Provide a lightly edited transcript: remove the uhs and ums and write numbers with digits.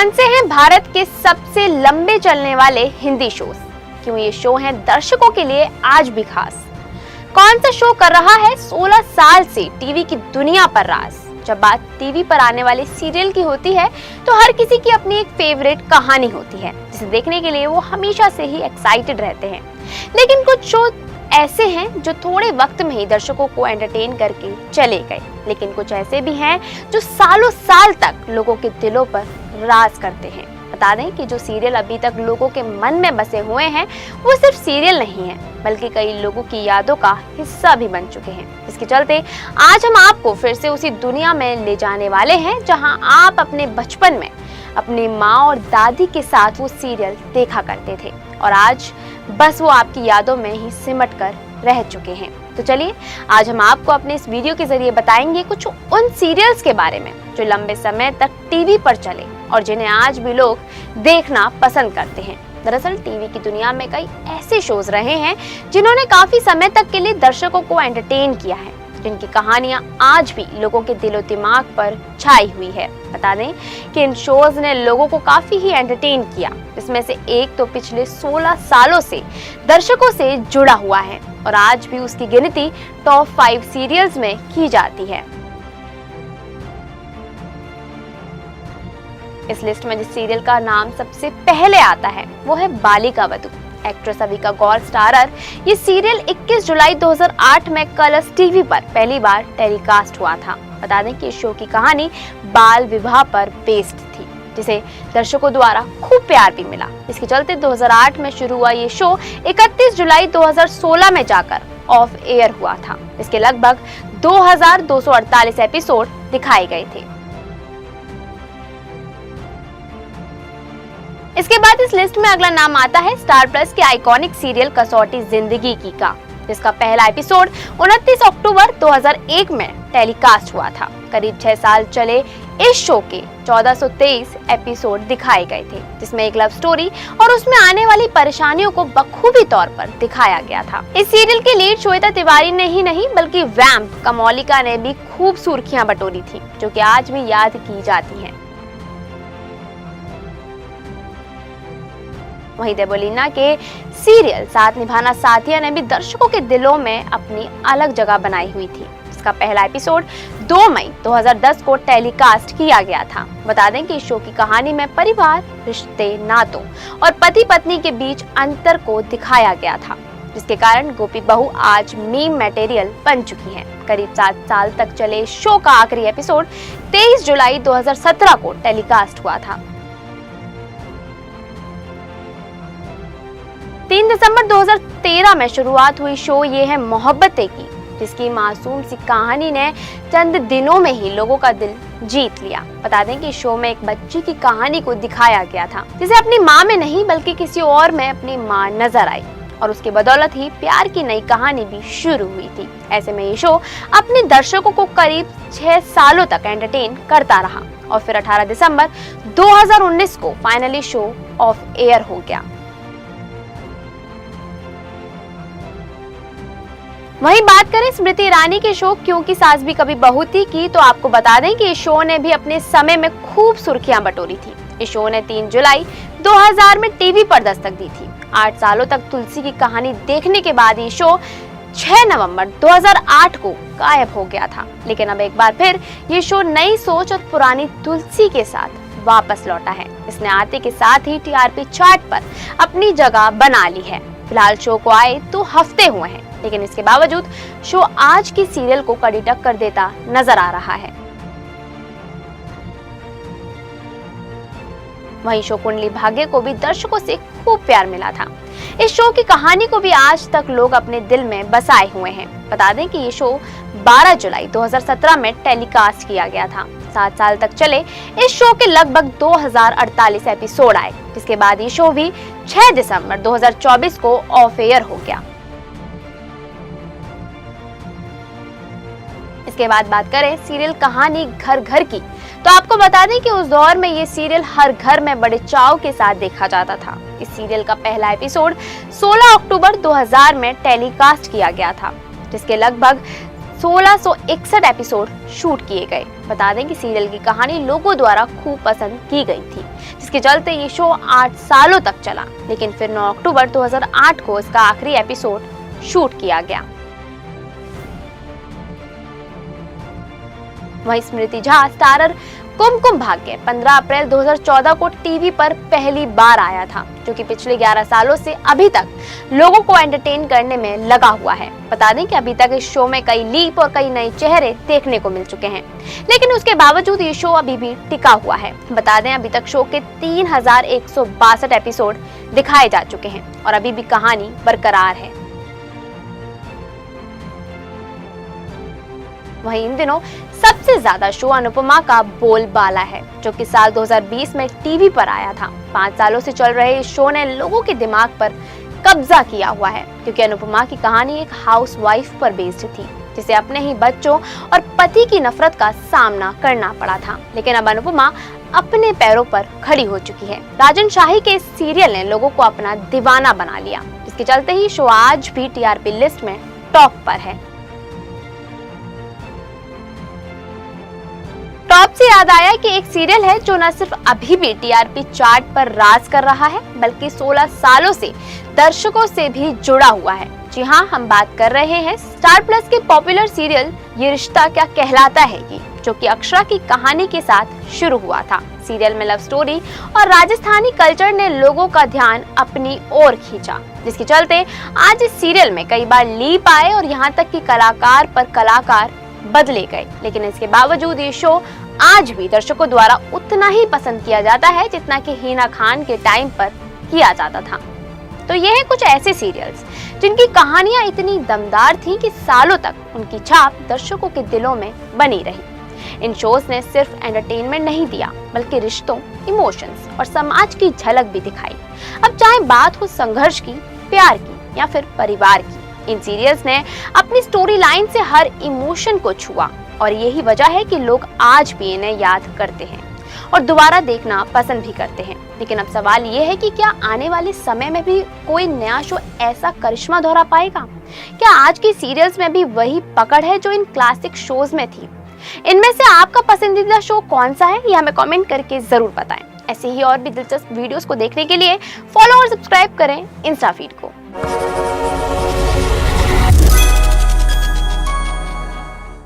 कौन से हैं भारत के सबसे लंबे चलने वाले हिंदी शोज? क्यों ये शो हैं दर्शकों के लिए आज भी खास? कौन सा शो कर रहा है 16 साल से टीवी की दुनिया पर राज? जब बात टीवी पर आने वाले सीरियल की होती है तो हर किसी की अपनी एक फेवरेट कहानी होती है जिसे देखने के लिए वो हमेशा से ही एक्साइटेड रहते हैं। लेकिन कुछ शो ऐसे हैं जो थोड़े वक्त में ही दर्शकों को एंटरटेन करके चले गए, लेकिन कुछ ऐसे भी हैं जो सालों साल तक लोगों के दिलों पर राज करते हैं। बता दें कि जो सीरियल अभी तक लोगों के मन में बसे हुए हैं वो सिर्फ सीरियल नहीं है बल्कि कई लोगों की यादों का हिस्सा भी बन चुके हैं। इसके चलते आज हम आपको फिर से उसी दुनिया में ले जाने वाले हैं जहां आप अपने बचपन में अपनी माँ और दादी के साथ वो सीरियल देखा करते थे और आज बस वो आपकी यादों में ही सिमट कर रह चुके हैं। तो चलिए आज हम आपको अपने इस वीडियो के जरिए बताएंगे कुछ उन सीरियल्स के बारे में जो लंबे समय तक टीवी पर चले और जिन्हें आज भी लोग देखना पसंद करते हैं। दरअसल टीवी की दुनिया में कई ऐसे शोज रहे हैं जिन्होंने काफी समय तक के लिए दर्शकों को एंटरटेन किया है, जिनकी कहानियां आज भी लोगों के दिलो दिमाग पर छाई हुई है। बता दें कि इन शोज ने लोगों को काफी ही एंटरटेन किया, जिसमें से एक तो पिछले 16 सालों से दर्शकों से जुड़ा हुआ है और आज भी उसकी गिनती टॉप 5 सीरियल्स में की जाती है। इस लिस्ट में जिस सीरियल का नाम सबसे पहले आता है वो है बालिका वधू। एक्ट्रेस अविका गौर स्टारर ये सीरियल 21 जुलाई 2008 में कलर्स टीवी पर पहली बार टेलीकास्ट हुआ था। बता दें कि इस शो की कहानी बाल विवाह पर बेस्ड थी, जिसे दर्शकों द्वारा खूब प्यार भी मिला। इसके चलते 2008 में शुरू हुआ ये शो 31 जुलाई 2016 में जाकर ऑफ एयर हुआ था। इसके लगभग 2248 एपिसोड दिखाए गए थे। इसके बाद इस लिस्ट में अगला नाम आता है स्टार प्लस के आइकॉनिक सीरियल कसौटी जिंदगी की का, जिसका पहला एपिसोड 29 अक्टूबर 2001 में टेलीकास्ट हुआ था। करीब 6 साल चले इस शो के 1423 एपिसोड दिखाए गए थे, जिसमें एक लव स्टोरी और उसमें आने वाली परेशानियों को बखूबी तौर पर दिखाया गया था। इस सीरियल के लीड श्वेता तिवारी ने ही नहीं बल्कि वैम्प कमौलिका ने भी खूब सुर्खियां बटोरी थी, जो कि आज भी याद की जाती हैं। वहीं देवोलीना के सीरियल साथ निभाना साथिया ने भी दर्शकों के दिलों में अपनी अलग जगह बनाई हुई थी। इसका पहला एपिसोड 2 मई 2010 को टेलीकास्ट किया गया था। बता दें कि इस शो की कहानी में परिवार, रिश्ते, नातों और पति पत्नी के बीच अंतर को दिखाया गया था, जिसके कारण गोपी बहू आज मीम मटेरियल बन चुकी है। करीब 7 साल तक चले इस शो का आखिरी एपिसोड 23 जुलाई 2017 को टेलीकास्ट हुआ था। 3 दिसंबर 2013 में शुरुआत हुई शो ये है मोहब्बतें की, जिसकी मासूम सी कहानी ने चंद दिनों में ही लोगों का दिल जीत लिया। बता दें कि शो में एक बच्ची की कहानी को दिखाया गया था, जिसे अपनी माँ में नहीं बल्कि किसी और में अपनी माँ नजर आई और उसकी बदौलत ही प्यार की नई कहानी भी शुरू हुई थी। ऐसे में ये शो अपने दर्शकों को करीब 6 सालों तक एंटरटेन करता रहा और फिर 18 दिसंबर 2019 को फाइनली शो ऑफ एयर हो गया। वहीं बात करें स्मृति ईरानी के शो क्यों की सास भी कभी बहू थी की, तो आपको बता दें कि इस शो ने भी अपने समय में खूब सुर्खियां बटोरी थी। इस शो ने 3 जुलाई 2000 में टीवी पर दस्तक दी थी। 8 सालों तक तुलसी की कहानी देखने के बाद ये शो 6 नवंबर 2008 को गायब हो गया था, लेकिन अब एक बार फिर ये शो नई सोच और पुरानी तुलसी के साथ वापस लौटा है। इसने आते के साथ ही टीआरपी चार्ट पर अपनी जगह बना ली है। फिलहाल शो को आए 2 हफ्ते हुए हैं, लेकिन इसके बावजूद शो आज की सीरियल को कड़ी टक्कर देता नजर आ रहा है। वहीं शो कुंडली भाग्य को भी दर्शकों से खूब प्यार मिला था। इस शो की कहानी को भी आज तक लोग अपने दिल में बसाए हुए हैं। बता दें कि ये शो 12 जुलाई 2017 में टेलीकास्ट किया गया था। 7 साल तक चले इस शो के लगभग 2048 एपिसोड आए, जिसके बाद ये शो भी 6 दिसंबर 2024 को ऑफ एयर हो गया। इसके बाद बात करें सीरियल कहानी घर घर की, तो आपको बता दें कि उस दौर में ये सीरियल हर घर में बड़े चाव के साथ देखा जाता था। इस सीरियल का पहला एपिसोड 16 अक्टूबर 2000 में टेलीकास्ट किया गया था, जिसके लगभग 1661 एपिसोड शूट किए गए। बता दें कि सीरियल की कहानी लोगों द्वारा खूब पसंद की गई थी, जिसके चलते ये शो 8 सालों तक चला, लेकिन फिर 9 अक्टूबर 2008 को इसका आखिरी एपिसोड शूट किया गया। वहीं स्मृति झा स्टारर कुमकुम भाग्य 15 अप्रैल 2014 को टीवी पर पहली बार आया था, जो कि पिछले 11 सालों से अभी तक लोगों को एंटरटेन करने में लगा हुआ है। बता दें कि अभी तक इस शो में कई लीप और कई नए चेहरे देखने को मिल चुके हैं, लेकिन उसके बावजूद ये शो अभी भी टिका हुआ है। बता दें अभी तक शो के 3162 एपिसोड दिखाए जा चुके हैं और अभी भी कहानी बरकरार है। वहीं इन दिनों सबसे ज्यादा शो अनुपमा का बोलबाला है, जो कि साल 2020 में टीवी पर आया था। 5 सालों से चल रहे इस शो ने लोगों के दिमाग पर कब्जा किया हुआ है, क्योंकि अनुपमा की कहानी एक हाउसवाइफ पर बेस्ड थी, जिसे अपने ही बच्चों और पति की नफरत का सामना करना पड़ा था। लेकिन अब अनुपमा अपने पैरों पर खड़ी हो चुकी है। राजन शाही के इस सीरियल ने लोगों को अपना दीवाना बना लिया, जिसके चलते ही शो आज भी टीआरपी लिस्ट में टॉप पर है। टॉप से याद आया कि एक सीरियल है जो न सिर्फ अभी भी टीआरपी चार्ट पर राज कर रहा है, बल्कि 16 सालों से दर्शकों से भी जुड़ा हुआ है। जी हाँ, हम बात कर रहे हैं स्टार प्लस के पॉपुलर सीरियल ये रिश्ता क्या कहलाता है की, जो कि अक्षरा की कहानी के साथ शुरू हुआ था। सीरियल में लव स्टोरी और राजस्थानी कल्चर ने लोगों का ध्यान अपनी ओर खींचा, जिसके चलते आज इस सीरियल में कई बार लीप आए और यहाँ तक कि कलाकार पर कलाकार बदले गए। लेकिन इसके बावजूद ये शो आज भी दर्शकों द्वारा उतना ही पसंद किया जाता है जितना कि हिना खान के टाइम पर किया जाता था। तो ये है कुछ ऐसे सीरियल्स जिनकी कहानियां इतनी दमदार थीं कि सालों तक उनकी छाप दर्शकों के दिलों में बनी रही। इन शोज ने सिर्फ एंटरटेनमेंट नहीं दिया, बल्कि रिश्तों, इमोशंस और समाज की झलक भी दिखाई। अब चाहे बात हो संघर्ष की, प्यार की या फिर परिवार की, इन सीरियल्स ने अपनी स्टोरी लाइन से हर इमोशन को छुआ और यही वजह है कि लोग आज भी इन्हें याद करते हैं और दोबारा देखना पसंद भी करते हैं। लेकिन अब सवाल ये है कि क्या आने वाले समय में भी कोई नया शो ऐसा करिश्मा दोहरा पाएगा? क्या आज की सीरियल्स में भी वही पकड़ है जो इन क्लासिक शोज में थी? इनमें से आपका पसंदीदा शो कौन सा है, ये हमें कमेंट करके जरूर बताएं। ऐसे ही और भी दिलचस्प वीडियोस को देखने के लिए फॉलो और सब्सक्राइब करें इंस्टा फीड को।